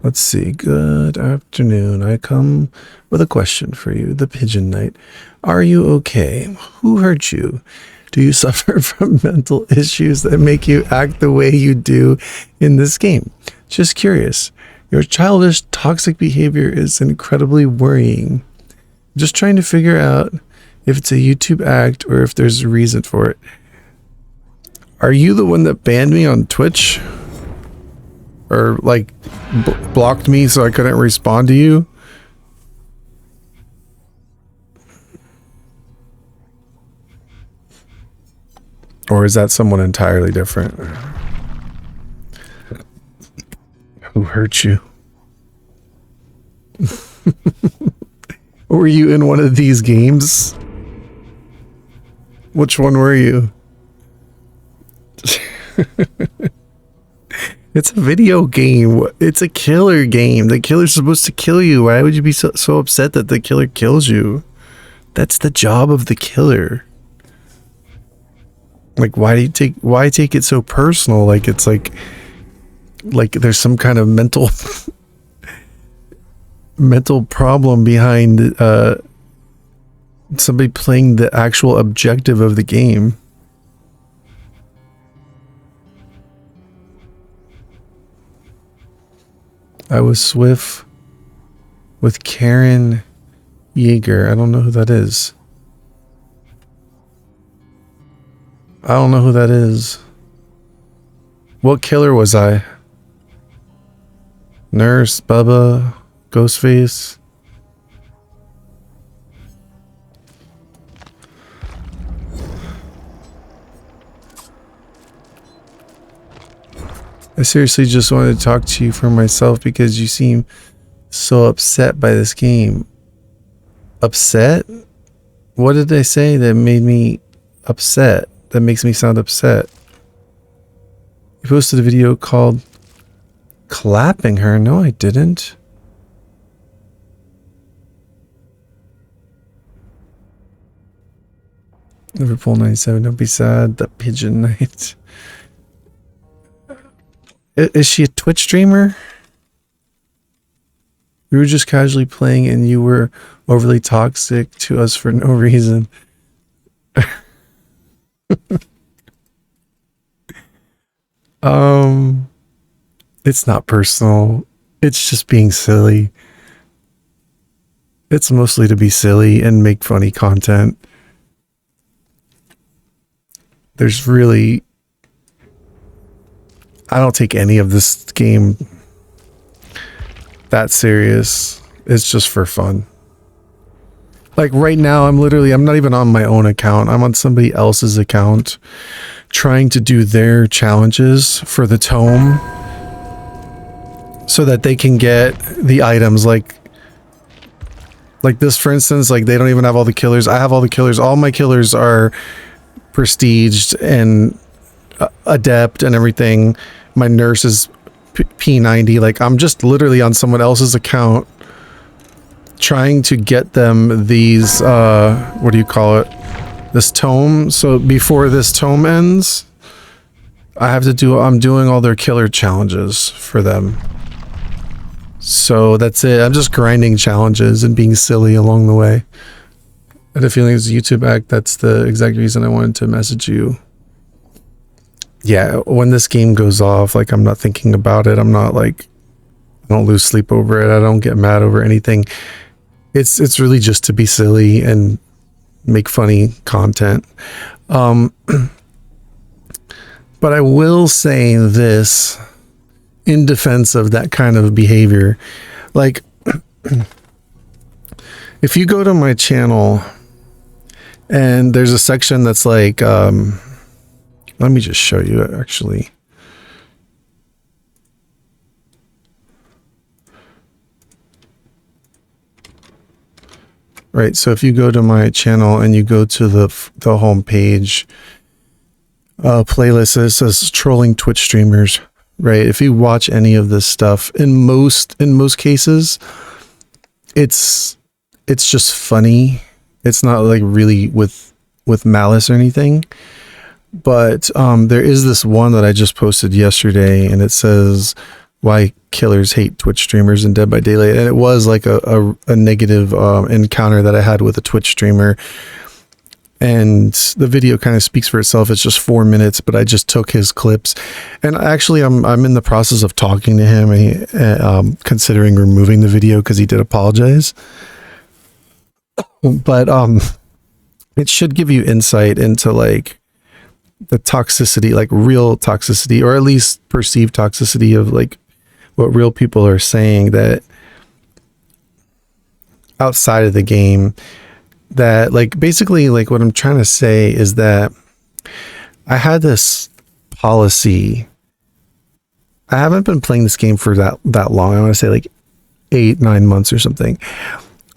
Let's see. Good afternoon. I come with a question for you, the Pigeon Knight. Are you okay? Who hurt you? Do you suffer from mental issues that make you act the way you do in this game? Just curious. Your childish, toxic behavior is incredibly worrying. Just trying to figure out if it's a YouTube act or if there's a reason for it. Are you the one that banned me on Twitch? Or like blocked me so I couldn't respond to you? Or is that someone entirely different? Who hurt you? Were you in one of these games? Which one were you? It's a video game. It's a killer game. The killer's supposed to kill you. Why would you be so upset that the killer kills you? That's the job of the killer. Like, why take it so personal? Like it's like there's some kind of mental problem behind somebody playing the actual objective of the game. I was Swift with Karen Yeager. I don't know who that is. I don't know who that is. What killer was I? Nurse, Bubba, Ghostface. I seriously just wanted to talk to you for myself because you seem so upset by this game. Upset? What did I say that made me upset? That makes me sound upset. You posted a video called Clapping Her. No, I didn't. Liverpool 97. Don't be sad. The Pigeon Knight. Is she a Twitch streamer? We were just casually playing and you were overly toxic to us for no reason. It's not personal. It's just being silly. It's mostly to be silly and make funny content. There's really... I don't take any of this game that serious. It's just for fun. Like right now, I'm not even on my own account. I'm on somebody else's account trying to do their challenges for the tome so that they can get the items like this, for instance. Like they don't even have all the killers. I have all the killers. All my killers are prestiged and adept and everything. My nurse is P90. Like I'm just literally on someone else's account trying to get them these what do you call it, this tome. So before this tome ends, I'm doing all their killer challenges for them. So that's it. I'm just grinding challenges and being silly along the way. I had a feeling it's a YouTube act. That's the exact reason I wanted to message you. Yeah, when this game goes off, like I'm not thinking about it. I'm not like, I don't lose sleep over it. I don't get mad over anything. It's really just to be silly and make funny content. But I will say this in defense of that kind of behavior. Like, if you go to my channel and there's a section that's like, let me just show you actually. Right, so if you go to my channel and you go to the home page, playlist, it says trolling Twitch streamers, right? If you watch any of this stuff, in most cases, it's just funny. It's not like really with malice or anything. But there is this one that I just posted yesterday, and it says, why killers hate Twitch streamers in Dead by Daylight. And it was like a negative encounter that I had with a Twitch streamer. And the video kind of speaks for itself. It's just 4 minutes, but I just took his clips. And actually, I'm in the process of talking to him, and considering removing the video because he did apologize. But it should give you insight into like the toxicity, like real toxicity, or at least perceived toxicity of like what real people are saying that outside of the game. That like basically like what I'm trying to say is that I had this policy. I haven't been playing this game for that long. I want to say like 8-9 months or something.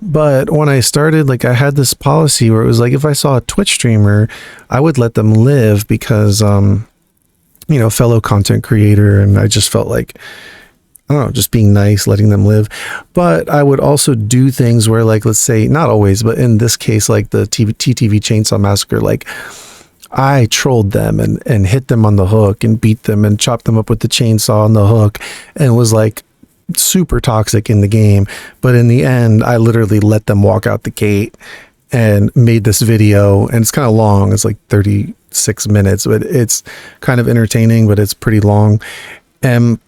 But when I started, like I had this policy where it was like if I saw a Twitch streamer, I would let them live because fellow content creator, and I just felt like, I don't know, just being nice, letting them live. But I would also do things where, like, let's say, not always, but in this case, like the TTV Chainsaw Massacre, like I trolled them and hit them on the hook and beat them and chopped them up with the chainsaw on the hook and was like super toxic in the game. But in the end, I literally let them walk out the gate and made this video. And it's kind of long. It's like 36 minutes, but it's kind of entertaining, but it's pretty long. And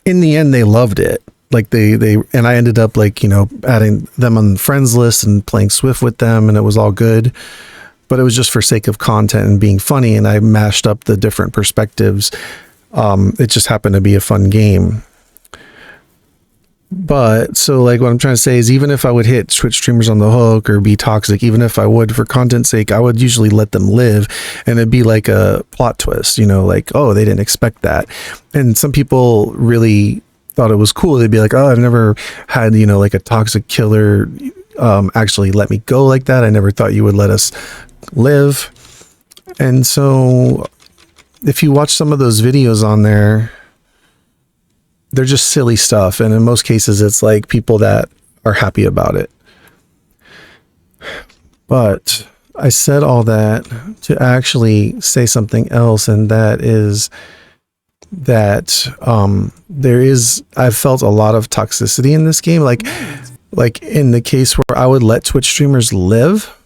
in the end, they loved it. Like they and I ended up like, adding them on the friends list and playing Swift with them, and it was all good. But it was just for sake of content and being funny, and I mashed up the different perspectives. It just happened to be a fun game. But so like what I'm trying to say is, even if I would hit Twitch streamers on the hook or be toxic, even if I would for content's sake, I would usually let them live, and it'd be like a plot twist, like, oh, they didn't expect that. And some people really thought it was cool. They'd be like, oh, I've never had, like a toxic killer actually let me go like that. I never thought you would let us live. And so if you watch some of those videos on there, they're just silly stuff. And in most cases, it's like people that are happy about it. But I said all that to actually say something else. And that is that I've felt a lot of toxicity in this game. Like in the case where I would let Twitch streamers live.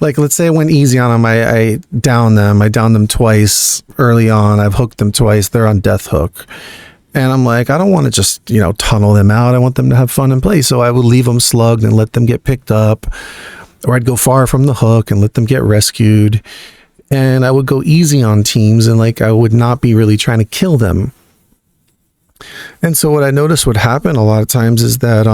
Like, let's say I went easy on them. I downed them twice early on. I've hooked them twice. They're on death hook. And I'm like, I don't want to just, tunnel them out. I want them to have fun and play. So I would leave them slugged and let them get picked up. Or I'd go far from the hook and let them get rescued. And I would go easy on teams, and like I would not be really trying to kill them. And so what I noticed would happen a lot of times is that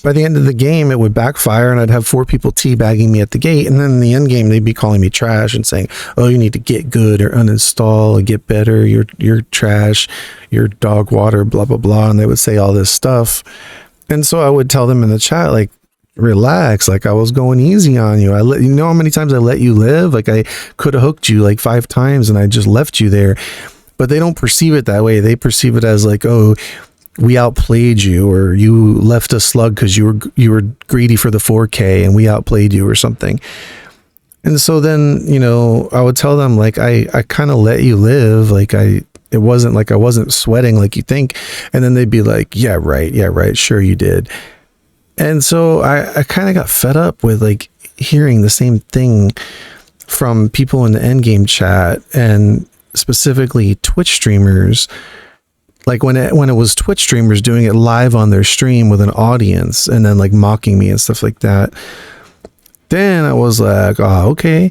by the end of the game, it would backfire, and I'd have 4 people teabagging me at the gate. And then in the end game, they'd be calling me trash and saying, oh, you need to get good or uninstall or get better. You're trash. You're dog water, blah, blah, blah. And they would say all this stuff. And so I would tell them in the chat, like, relax. Like, I was going easy on you. You know how many times I let you live? Like, I could have hooked you like 5 times and I just left you there. But they don't perceive it that way. They perceive it as like, oh, we outplayed you, or you left a slug because you were greedy for the 4K and we outplayed you or something. And so then, I would tell them like, I kind of let you live. Like it wasn't like I wasn't sweating like you think. And then they'd be like, yeah, right. Sure you did. And so I kind of got fed up with like hearing the same thing from people in the endgame chat, and specifically Twitch streamers. Like when it was Twitch streamers doing it live on their stream with an audience and then like mocking me and stuff like that. Then I was like, oh, okay.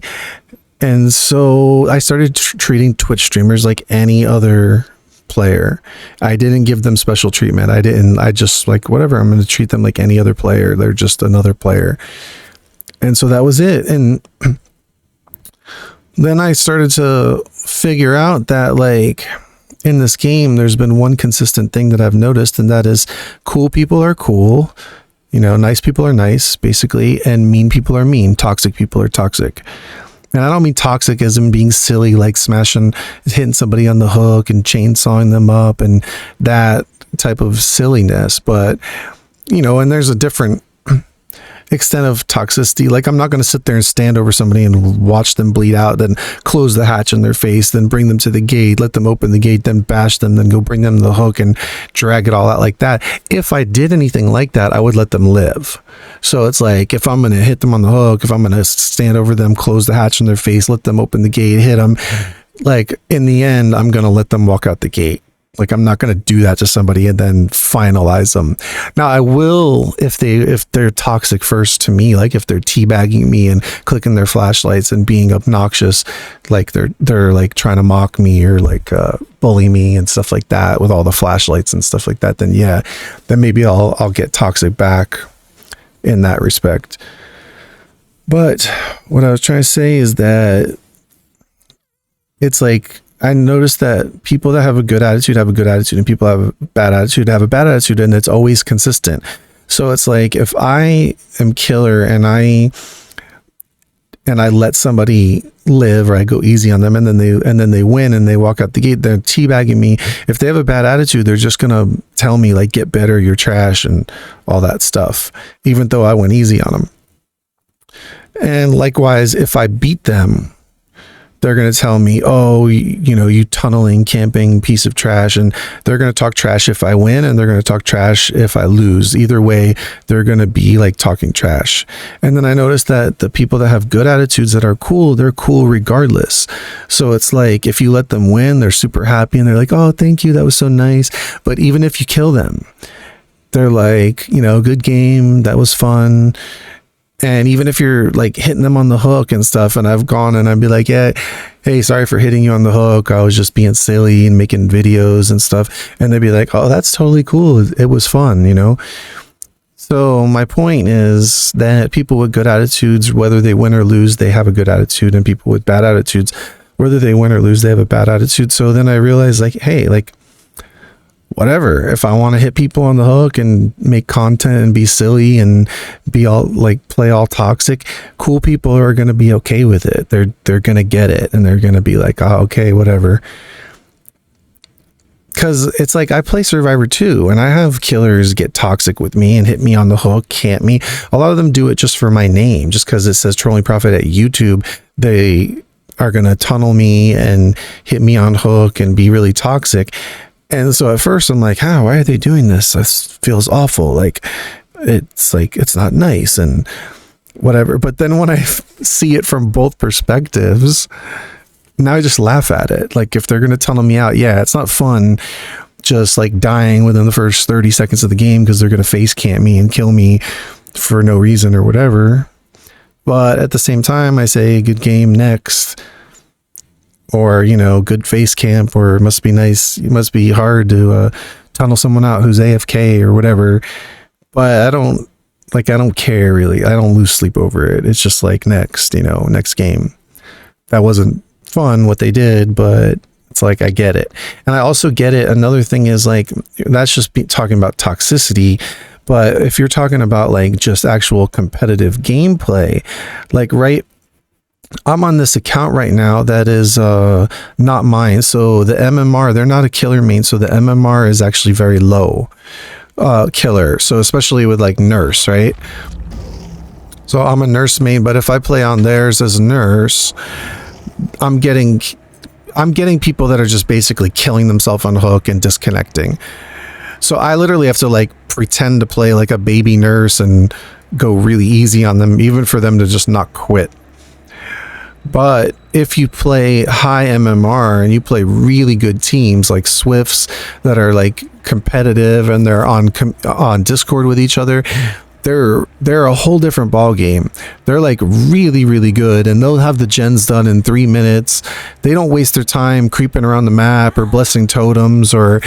And so I started treating Twitch streamers like any other player. I didn't give them special treatment. I just like, whatever, I'm going to treat them like any other player. They're just another player. And so that was it. And then I started to figure out that like, in this game, there's been one consistent thing that I've noticed, and that is cool people are cool, nice people are nice, basically, and mean people are mean, toxic people are toxic. And I don't mean toxic as in being silly, like hitting somebody on the hook and chainsawing them up and that type of silliness, but, and there's a different, extent of toxicity. Like, I'm not going to sit there and stand over somebody and watch them bleed out, then close the hatch in their face, then bring them to the gate, let them open the gate, then bash them, then go bring them to the hook and drag it all out like that. If I did anything like that, I would let them live. So it's like, if I'm going to hit them on the hook, if I'm going to stand over them, close the hatch in their face, let them open the gate, hit them, like, in the end, I'm going to let them walk out the gate. Like, I'm not going to do that to somebody and then finalize them. Now, I will if they're toxic first to me, like if they're teabagging me and clicking their flashlights and being obnoxious, like they're like trying to mock me or like bully me and stuff like that with all the flashlights and stuff like that. Then yeah, then maybe I'll get toxic back in that respect. But what I was trying to say is that it's like, I noticed that people that have a good attitude have a good attitude, and people have a bad attitude have a bad attitude, and it's always consistent. So it's like, if I am killer and I let somebody live, or I go easy on them, and then they win and they walk out the gate, they're teabagging me. If they have a bad attitude, they're just gonna tell me like, get better, you're trash, and all that stuff, even though I went easy on them. And likewise, if I beat them, they're going to tell me, oh, you tunneling, camping piece of trash. And they're going to talk trash if I win, and they're going to talk trash if I lose. Either way, they're going to be like talking trash. And then I noticed that the people that have good attitudes that are cool, they're cool regardless. So it's like, if you let them win, they're super happy and they're like, oh, thank you, that was so nice. But even if you kill them, they're like, good game, that was fun. And even if you're like hitting them on the hook and stuff, and I've gone and I'd be like, yeah, hey, sorry for hitting you on the hook, I was just being silly and making videos and stuff. And they'd be like, oh, that's totally cool, it was fun, So my point is that people with good attitudes, whether they win or lose, they have a good attitude, and people with bad attitudes, whether they win or lose, they have a bad attitude. So then I realized, like, hey, like, whatever, if I want to hit people on the hook and make content and be silly and be all like, play all toxic, cool people are going to be okay with it. They're going to get it, and they're going to be like, oh, okay, whatever. Because it's like, I play Survivor too, and I have killers get toxic with me and hit me on the hook, camp me. A lot of them do it just for my name, just because it says Trolling Prophet at YouTube. They are going to tunnel me and hit me on hook and be really toxic. And so at first I'm like, why are they doing this? This feels awful. Like, it's not nice and whatever. But then when I see it from both perspectives, now I just laugh at it. Like, if they're going to tunnel me out, yeah, it's not fun just like dying within the first 30 seconds of the game because they're going to face camp me and kill me for no reason or whatever. But at the same time, I say, good game, next. Or, good face camp, or it must be nice. It must be hard to tunnel someone out who's AFK or whatever. But I don't care really. I don't lose sleep over it. It's just like, next game. That wasn't fun what they did, but it's like, I get it. And I also get it. Another thing is, like, that's just talking about toxicity. But if you're talking about like just actual competitive gameplay, like, right, I'm on this account right now that is not mine. So the MMR, they're not a killer main. So the MMR is actually very low killer. So especially with like nurse, right? So I'm a nurse main, but if I play on theirs as a nurse, I'm getting people that are just basically killing themselves on hook and disconnecting. So I literally have to like pretend to play like a baby nurse and go really easy on them, even for them to just not quit. But if you play high MMR and you play really good teams like Swifts that are like competitive and they're on Discord with each other, they're a whole different ball game. They're like really, really good, and they'll have the gens done in 3 minutes. They don't waste their time creeping around the map or blessing totems or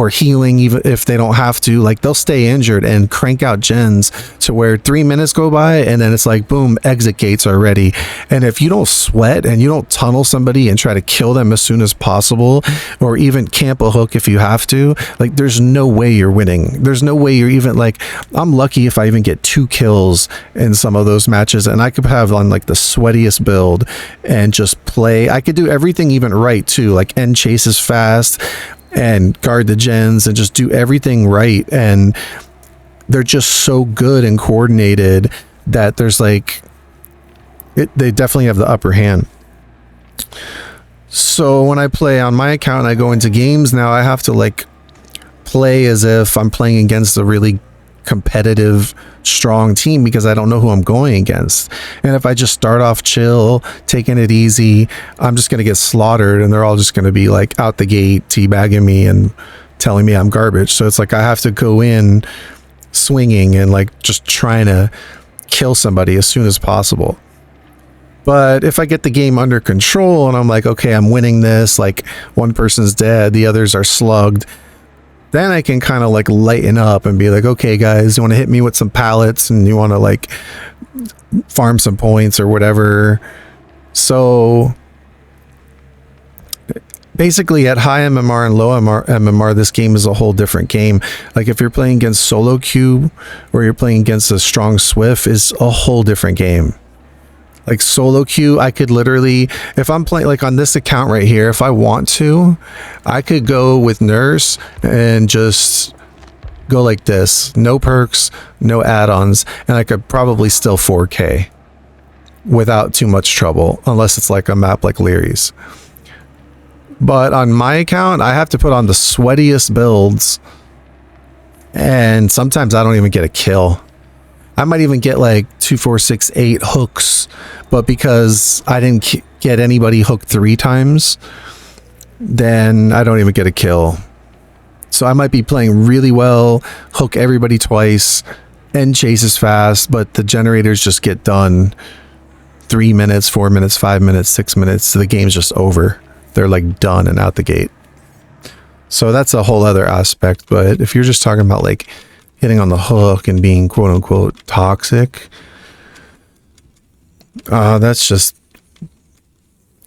healing, even if they don't have to. Like, they'll stay injured and crank out gens to where 3 minutes go by and then it's like, boom, exit gates are ready. And if you don't sweat and you don't tunnel somebody and try to kill them as soon as possible, or even camp a hook if you have to, like, there's no way you're winning. There's no way you're even like, I'm lucky if I even get 2 kills in some of those matches, and I could have on like the sweatiest build and just play. I could do everything even right too, like end chases fast and guard the gens and just do everything right. And they're just so good and coordinated that there's like, they definitely have the upper hand. So when I play on my account and I go into games now, I have to like play as if I'm playing against a really competitive, strong team because I don't know who I'm going against. And if I just start off chill, taking it easy, I'm just going to get slaughtered, and they're all just going to be like out the gate teabagging me and telling me I'm garbage. So it's like I have to go in swinging and like just trying to kill somebody as soon as possible. But if I get the game under control and I'm like, okay, I'm winning this, like one person's dead, the others are slugged, then I can kind of like lighten up and be like, okay, guys, you want to hit me with some pallets and you want to like farm some points or whatever. So basically at high MMR and low MMR, this game is a whole different game. Like if you're playing against solo queue or you're playing against a strong Swift, is a whole different game. Like solo queue, I could literally, if I'm playing like on this account right here, if I want to, I could go with Nurse and just go like this. No perks, no add-ons, and I could probably still 4K without too much trouble, unless it's like a map like Leary's. But on my account, I have to put on the sweatiest builds, and sometimes I don't even get a kill. I might even get like 2, 4, 6, 8 hooks, but because I didn't get anybody hooked 3 times, then I don't even get a kill. So I might be playing really well, hook everybody twice, and chase as fast, but the generators just get done 3 minutes, 4 minutes, 5 minutes, 6 minutes, so the game's just over. They're like done and out the gate. So that's a whole other aspect, but if you're just talking about like hitting on the hook and being quote unquote toxic, that's just,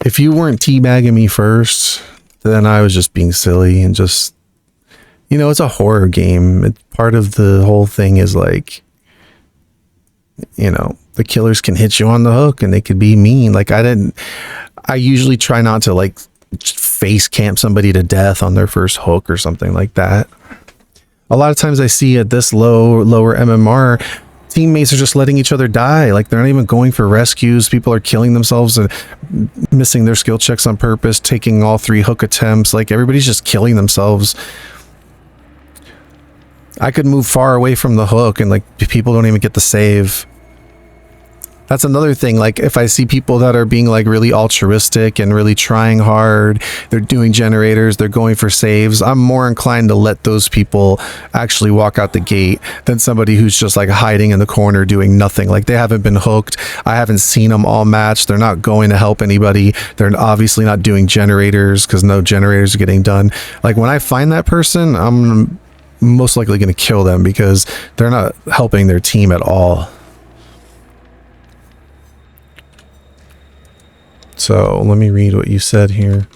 if you weren't teabagging me first, then I was just being silly and just, you know, it's a horror game. Part of the whole thing is like, you know, the killers can hit you on the hook and they could be mean. Like I usually try not to like face camp somebody to death on their first hook or something like that. A lot of times I see at this lower MMR, teammates are just letting each other die. Like they're not even going for rescues. People are killing themselves and missing their skill checks on purpose, taking all 3 hook attempts. Like everybody's just killing themselves. I could move far away from the hook and like people don't even get the save. That's another thing. Like if I see people that are being like really altruistic and really trying hard, they're doing generators, they're going for saves, I'm more inclined to let those people actually walk out the gate than somebody who's just like hiding in the corner doing nothing. Like they haven't been hooked. I haven't seen them all match. They're not going to help anybody. They're obviously not doing generators because no generators are getting done. Like when I find that person, I'm most likely going to kill them because they're not helping their team at all. So let me read what you said here.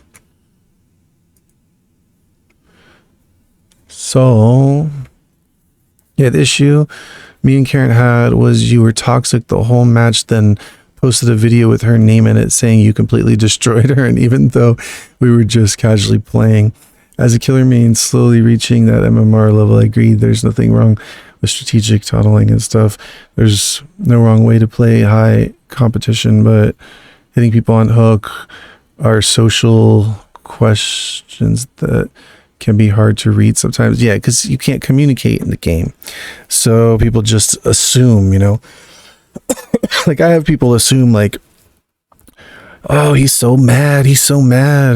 So yeah, the issue me and Karen had was you were toxic the whole match, then posted a video with her name in it saying you completely destroyed her, and even though we were just casually playing, as a killer means slowly reaching that MMR level, I agree there's nothing wrong with strategic tunneling and stuff. There's no wrong way to play high competition, but hitting people on hook are social questions that can be hard to read sometimes. Yeah, because you can't communicate in the game. So people just assume, you know. Like I have people assume like, oh, he's so mad,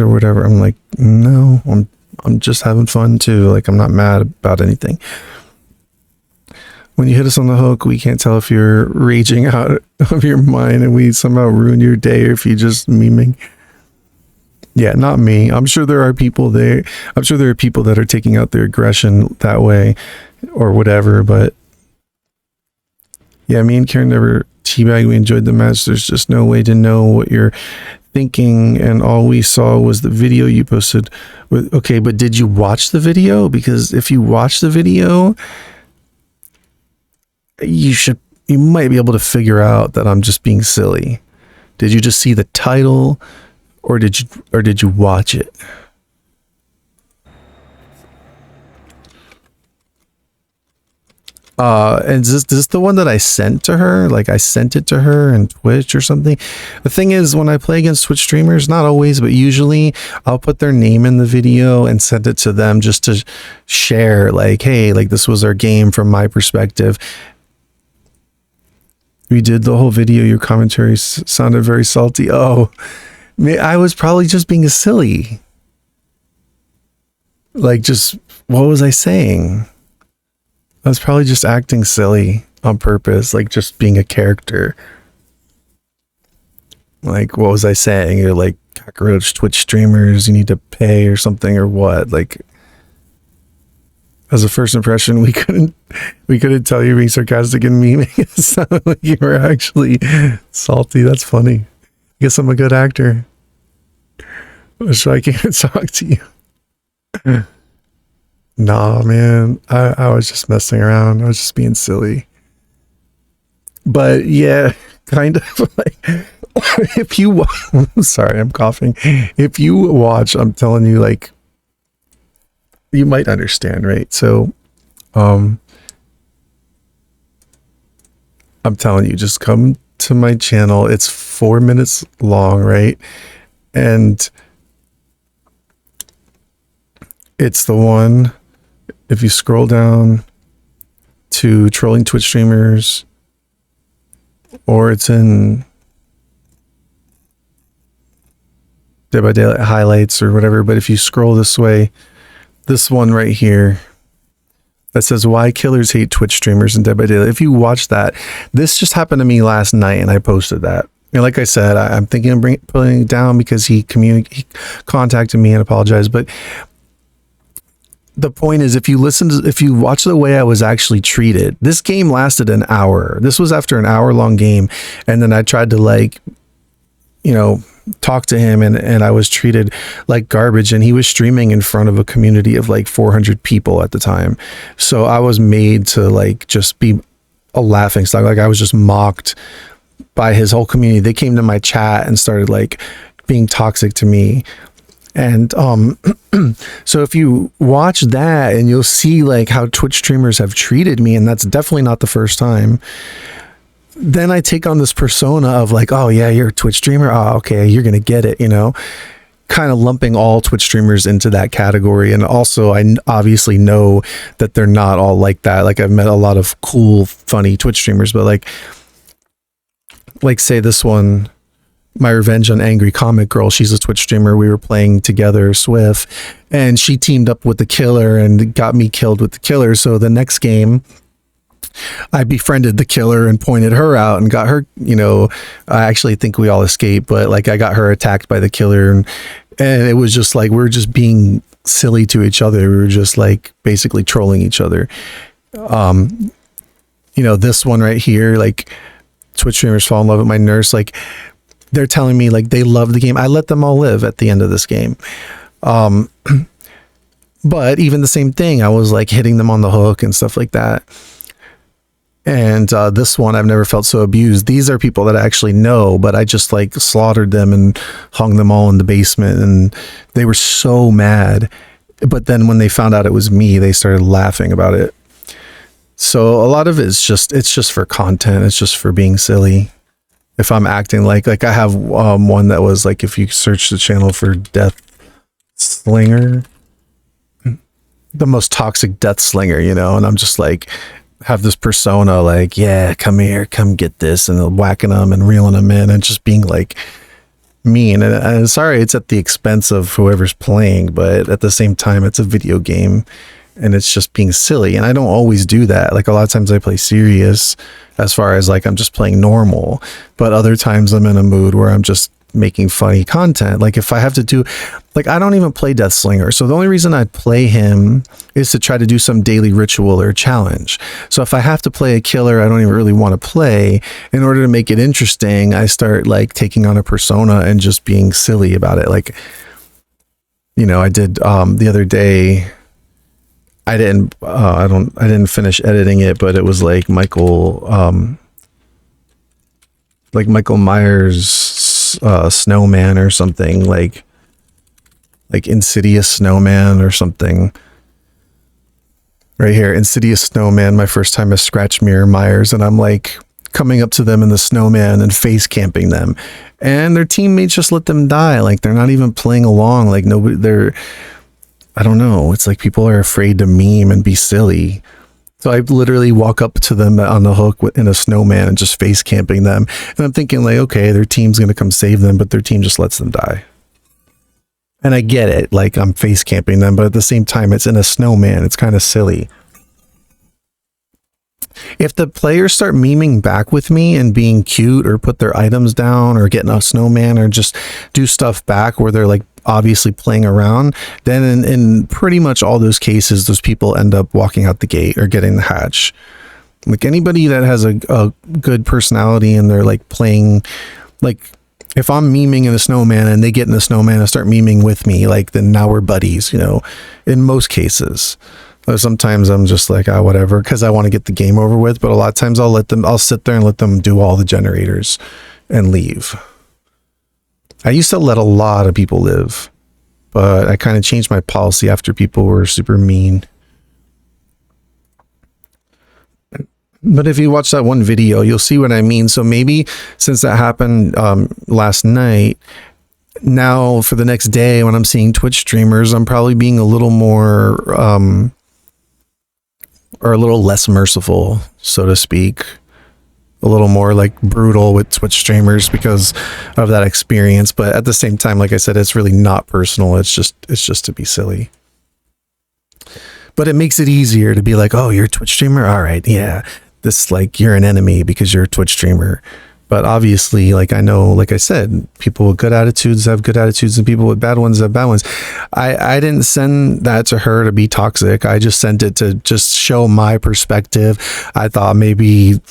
or whatever. I'm like, no, I'm just having fun too. Like I'm not mad about anything. When you hit us on the hook, we can't tell if you're raging out of your mind and we somehow ruin your day or if you're just memeing. Yeah, not me. I'm sure there are people there. I'm sure there are people that are taking out their aggression that way or whatever. But yeah, me and Karen never teabagged. We enjoyed the match. There's just no way to know what you're thinking. And all we saw was the video you posted. Okay, but did you watch the video? Because if you watch the video, you might be able to figure out that I'm just being silly. Did you just see the title or did you watch it? And is this the one that I sent to her? Like I sent it to her in Twitch or something. The thing is, when I play against Twitch streamers, not always, but usually I'll put their name in the video and send it to them just to share, like, hey, like this was our game from my perspective. We did the whole video. Your commentary sounded very salty. Oh, I was probably just being silly. Like, just, what was I saying? I was probably just acting silly on purpose, like just being a character. Like, what was I saying? You're like, cockroach Twitch streamers, you need to pay or something or what? Like, as a first impression, we couldn't tell you being sarcastic and memeing. It sounded like you were actually salty. That's funny. I guess I'm a good actor. So I can't talk to you. Nah, man, I was just messing around. I was just being silly. But yeah, kind of like, if you, sorry, I'm coughing. If you watch, I'm telling you, like, you might understand, right? So, I'm telling you, just come to my channel. It's 4 minutes long, right? And it's the one, if you scroll down to trolling Twitch streamers, or it's in Dead by Daylight highlights or whatever, but if you scroll this way, this one right here that says why killers hate Twitch streamers in Dead by Daylight. If you watch that, this just happened to me last night and I posted that. And like I said, I'm thinking of putting it down because he contacted me and apologized, but the point is, if you watch the way I was actually treated, this game lasted an hour. This was after an hour-long game, and then I tried to, like, you know, talk to him, and I was treated like garbage, and he was streaming in front of a community of like 400 people at the time. So I was made to, like, just be a laughing stock. Like, I was just mocked by his whole community. They came to my chat and started, like, being toxic to me. And so if you watch that, and you'll see like how Twitch streamers have treated me, and that's definitely not the first time. Then I take on this persona of like, oh yeah, you're a Twitch streamer, oh okay, you're gonna get it, you know, kind of lumping all Twitch streamers into that category. And also, I obviously know that they're not all like that. Like, I've met a lot of cool, funny Twitch streamers, but like say this one, My Revenge on Angry Comic Girl, she's a Twitch streamer. We were playing together, Swift, and she teamed up with the killer and got me killed with the killer. So the next game, I befriended the killer and pointed her out and got her, you know, I actually think we all escaped, but like I got her attacked by the killer, and it was just like, we were just being silly to each other. We were just like basically trolling each other. You know, this one right here, like, Twitch streamers fall in love with my nurse. Like, they're telling me like they love the game. I let them all live at the end of this game. But even the same thing, I was like hitting them on the hook and stuff like that. And this one, I've never felt so abused. These are people that I actually know, but I just like slaughtered them and hung them all in the basement, and they were so mad. But then when they found out it was me, they started laughing about it. So a lot of it's just for content. It's just for being silly. If I'm acting like I have one that was like, if you search the channel for Death Slinger, the most toxic Death Slinger, you know, and I'm just like, have this persona like, yeah, come here, come get this, and whacking them and reeling them in and just being like mean. And sorry, it's at the expense of whoever's playing, but at the same time, it's a video game. And it's just being silly. And I don't always do that. Like, a lot of times I play serious as far as like I'm just playing normal, but other times I'm in a mood where I'm just making funny content. Like, if I have to do, like, I don't even play Death Slinger. So the only reason I play him is to try to do some daily ritual or challenge. So if I have to play a killer I don't even really want to play, in order to make it interesting, I start like taking on a persona and just being silly about it. Like, you know, I did the other day, I didn't finish editing it, but it was like Michael Myers Snowman or something, like Insidious Snowman or something. right here, Insidious Snowman, my first time as Scratch Mirror Myers, and I'm like coming up to them in the snowman and face camping them, and their teammates just let them die. Like they're not even playing along. Like nobody, I don't know. It's like people are afraid to meme and be silly. So I literally walk up to them on the hook in a snowman and just face camping them. And I'm thinking like, okay, their team's going to come save them, but their team just lets them die. And I get it. Like I'm face camping them, but at the same time, it's in a snowman. It's kind of silly. If the players start memeing back with me and being cute or put their items down or getting a snowman or just do stuff back where they're like obviously playing around, then in pretty much all those cases, those people end up walking out the gate or getting the hatch. Like anybody that has a good personality and they're like playing, like if I'm memeing in a snowman and they get in the snowman and start memeing with me, like then now we're buddies, you know, in most cases. Sometimes I'm just like, oh, whatever, because I want to get the game over with. But a lot of times I'll sit there and let them do all the generators and leave. I used to let a lot of people live, but I kind of changed my policy after people were super mean. But if you watch that one video, you'll see what I mean. So maybe since that happened last night, now for the next day when I'm seeing Twitch streamers, I'm probably being a little more or a little less merciful, so to speak. A little more like brutal with Twitch streamers because of that experience. But at the same time, like I said, it's really not personal. It's just to be silly. But it makes it easier to be like, oh, you're a Twitch streamer? All right, yeah. This like you're an enemy because you're a Twitch streamer. But obviously, like I know, like I said, people with good attitudes have good attitudes and people with bad ones have bad ones. I didn't send that to her to be toxic. I just sent it to just show my perspective. I thought maybe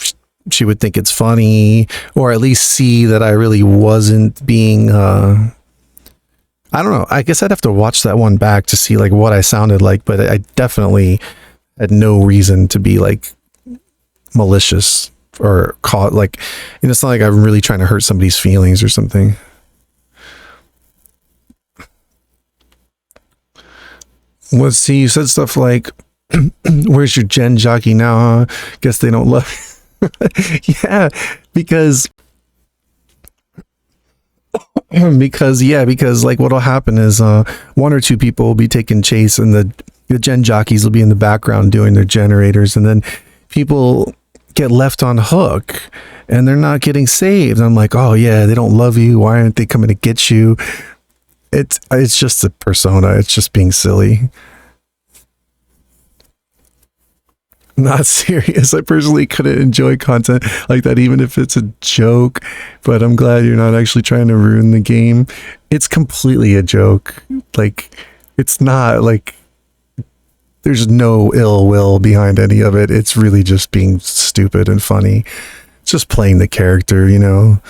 she would think it's funny or at least see that I really wasn't being, I don't know. I guess I'd have to watch that one back to see like what I sounded like, but I definitely had no reason to be like malicious or caught like, you know, it's not like I'm really trying to hurt somebody's feelings or something. Let's see, you said stuff like, where's your gen jockey now, huh? Guess they don't love yeah, because like what'll happen is one or two people will be taking chase and the gen jockeys will be in the background doing their generators, and then people get left on hook and they're not getting saved. I'm like, oh yeah, they don't love you. Why aren't they coming to get you? It's just a persona. It's just being silly. Not serious. I personally couldn't enjoy content like that, even if it's a joke, but I'm glad you're not actually trying to ruin the game. It's completely a joke. Like, it's not like there's no ill will behind any of it. It's really just being stupid and funny. It's just playing the character, you know?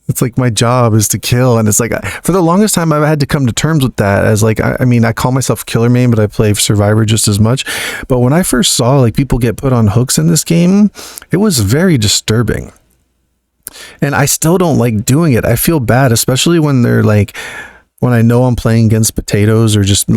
It's like my job is to kill, and it's like for the longest time I've had to come to terms with that as like I mean I call myself Killer Main, but I play Survivor just as much. But when I first saw like people get put on hooks in this game, it was very disturbing, and I still don't like doing it. I feel bad, especially when they're like, when I know I'm playing against potatoes or just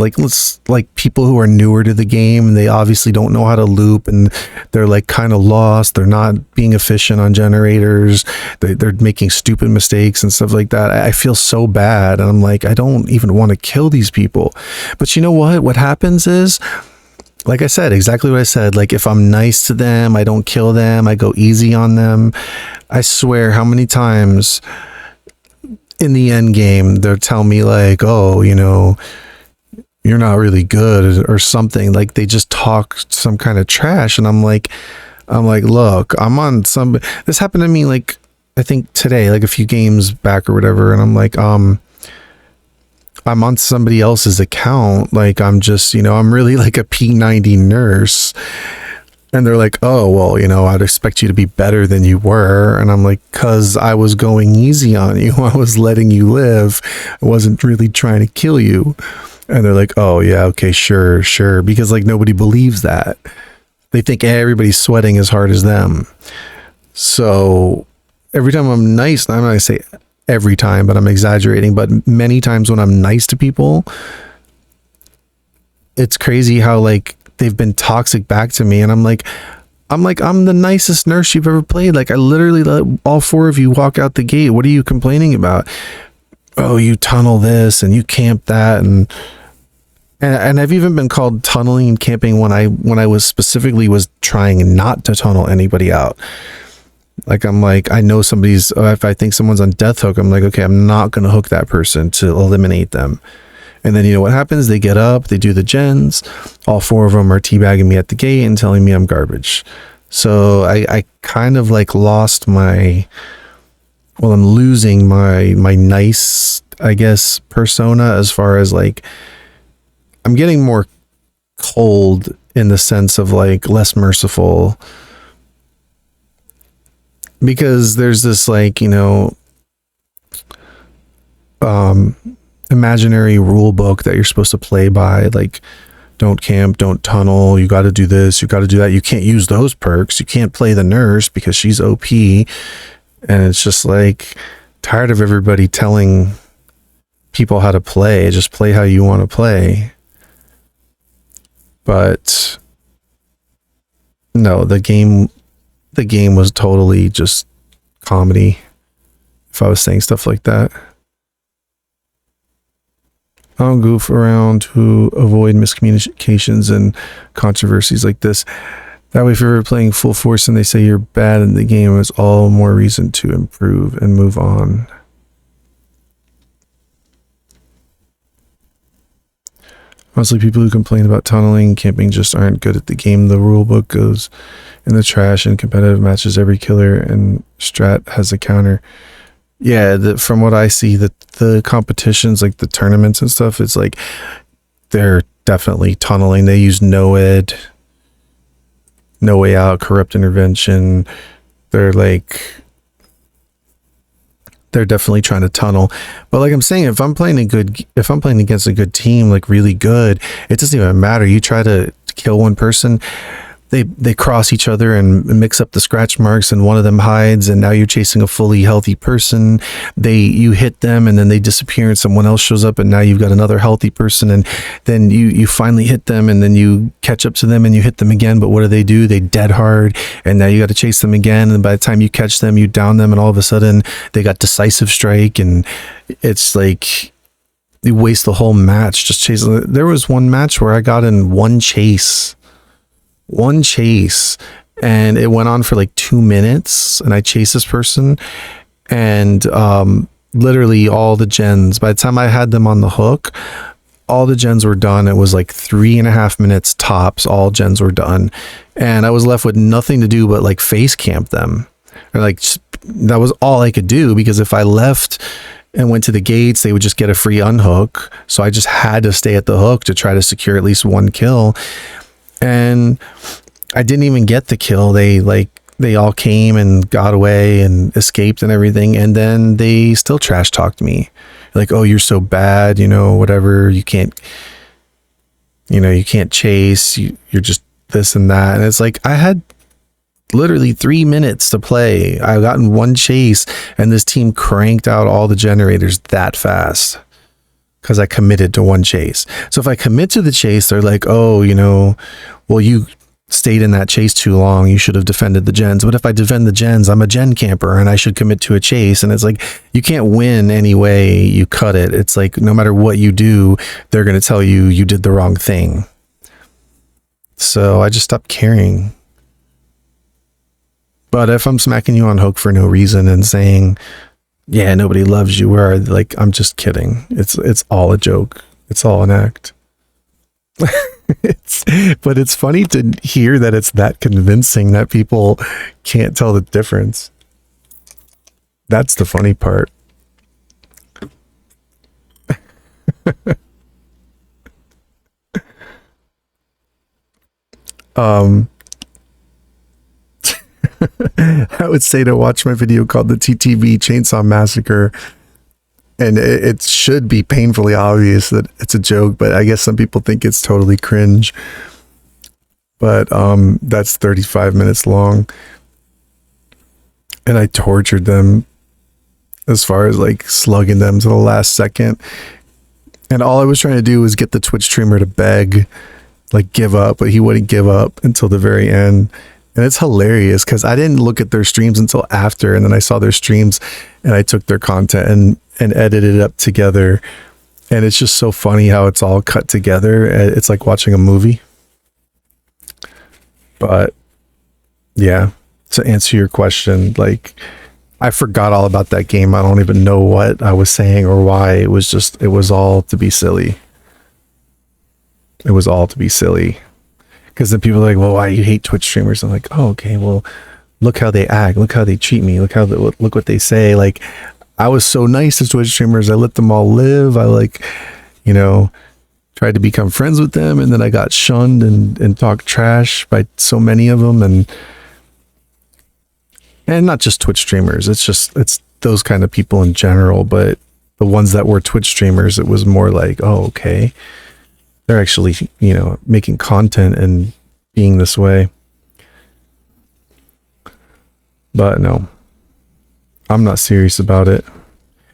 like people who are newer to the game and they obviously don't know how to loop and they're like kind of lost. They're not being efficient on generators. They're making stupid mistakes and stuff like that. I feel so bad. And I'm like, I don't even want to kill these people. But you know what? What happens is, like I said, exactly what I said. Like if I'm nice to them, I don't kill them. I go easy on them. I swear how many times in the end game they'll tell me like, oh, you know, you're not really good or something. Like they just talk some kind of trash, and I'm like look, I'm on some, this happened to me like I think today, like a few games back or whatever, and I'm like I'm on somebody else's account, like I'm just, you know, I'm really like a P90 nurse. And they're like, oh, well, you know, I'd expect you to be better than you were. And I'm like, because I was going easy on you. I was letting you live. I wasn't really trying to kill you. And they're like, oh, yeah, okay, sure. Because like nobody believes that. They think everybody's sweating as hard as them. So every time I'm nice, I'm not going to say every time, but I'm exaggerating. But many times when I'm nice to people, it's crazy how like they've been toxic back to me, and I'm the nicest nurse you've ever played. Like, I literally let all 4 of you walk out the gate. What are you complaining about? Oh, you tunnel this and you camp that, and I've even been called tunneling and camping when I was specifically was trying not to tunnel anybody out. Like, I'm like, I know somebody's, if I think someone's on death hook, I'm like, okay, I'm not going to hook that person to eliminate them. And then you know what happens? They get up, they do the gens. All 4 of them are teabagging me at the gate and telling me I'm garbage. So I kind of like lost my, well, I'm losing my nice, I guess, persona, as far as like, I'm getting more cold in the sense of like less merciful, because there's this like, you know, imaginary rule book that you're supposed to play by, like, don't camp, don't tunnel, you got to do this, you got to do that, you can't use those perks, you can't play the nurse because she's OP. And it's just like, tired of everybody telling people how to play. Just play how you want to play. But no, the game was totally just comedy if I was saying stuff like that. I don't goof around to avoid miscommunications and controversies like this. That way, if you're ever playing full force and they say you're bad in the game, it's all more reason to improve and move on. Honestly, people who complain about tunneling and camping just aren't good at the game. The rule book goes in the trash in competitive matches. Every killer and strat has a counter. Yeah, from what I see, the competitions, like the tournaments and stuff, it's like they're definitely tunneling. They use no-ed, no way out, corrupt intervention. They're definitely trying to tunnel. But like I'm saying, if I'm playing against a good team, like really good, it doesn't even matter. You try to kill one person, they cross each other and mix up the scratch marks, and one of them hides, and now you're chasing a fully healthy person. You hit them and then they disappear and someone else shows up, and now you've got another healthy person, and then you finally hit them, and then you catch up to them and you hit them again. But what do? They dead hard, and now you got to chase them again, and by the time you catch them, you down them, and all of a sudden they got decisive strike, and it's like you waste the whole match just chasing. There was one match where I got in one chase, and it went on for like 2 minutes, and I chased this person, and literally all the gens, by the time I had them on the hook, all the gens were done. It was like 3.5 minutes tops, all gens were done, and I was left with nothing to do but like face camp them. And like, that was all I could do, because if I left and went to the gates, they would just get a free unhook. So I just had to stay at the hook to try to secure at least one kill. And I didn't even get the kill. They all came and got away and escaped and everything, and then they still trash talked me, like, oh, you're so bad, you know, whatever, you can't chase, you're just this and that. And it's like, I had literally 3 minutes to play. I got in one chase, and this team cranked out all the generators that fast because I committed to one chase. So if I commit to the chase, they're like, oh, you know, well, you stayed in that chase too long, you should have defended the gens. But if I defend the gens, I'm a gen camper and I should commit to a chase. And it's like, you can't win any way you cut it. It's like, no matter what you do, they're going to tell you you did the wrong thing. So I just stopped caring. But if I'm smacking you on hook for no reason and saying, yeah, nobody loves you, where, like, I'm just kidding. It's all a joke. It's all an act. But it's funny to hear that it's that convincing that people can't tell the difference. That's the funny part. I would say to watch my video called the TTV Chainsaw Massacre, and it should be painfully obvious that it's a joke, but I guess some people think it's totally cringe. But that's 35 minutes long, and I tortured them as far as like slugging them to the last second, and all I was trying to do was get the Twitch streamer to beg. like give up, but he wouldn't give up until the very end. And it's hilarious because I didn't look at their streams until after, and then I saw their streams and I took their content and edited it up together. And it's just so funny how it's all cut together. It's like watching a movie. But yeah, to answer your question, like I forgot all about that game. I don't even know what I was saying or why. It was all to be silly. It was all to be silly. Because then people are like, well, why you hate Twitch streamers? I'm like, oh, okay, well, look how they act. Look how they treat me. Look what they say. Like, I was so nice to Twitch streamers. I let them all live. I tried to become friends with them. And then I got shunned and talked trash by so many of them. And not just Twitch streamers. It's those kind of people in general. But the ones that were Twitch streamers, it was more like, oh, okay. They're actually, making content and being this way. But no, I'm not serious about it.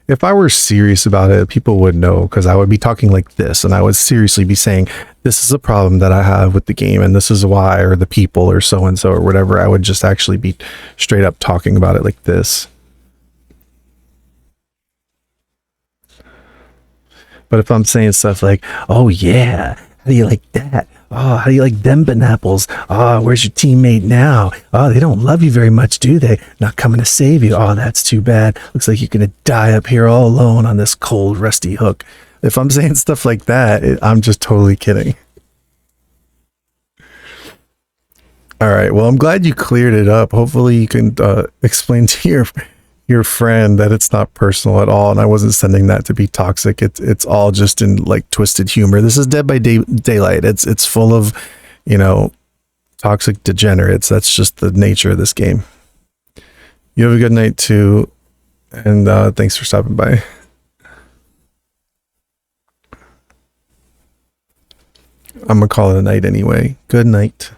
If I were serious about it, people would know, because I would be talking like this and I would seriously be saying, this is a problem that I have with the game and this is why, or the people or so-and-so or whatever. I would just actually be straight up talking about it like this. But if I'm saying stuff like, oh yeah, how do you like that? Oh, how do you like them apples? Oh, where's your teammate now? Oh, they don't love you very much, do they? Not coming to save you. Oh, that's too bad. Looks like you're going to die up here all alone on this cold, rusty hook. If I'm saying stuff like that, I'm just totally kidding. All right. Well, I'm glad you cleared it up. Hopefully you can explain to your friend that it's not personal at all, and I wasn't sending that to be toxic. It's all just in like twisted humor. This is Dead by Daylight. It's full of, toxic degenerates. That's just the nature of this game. You have a good night too, and thanks for stopping by. I'm gonna call it a night anyway. Good night.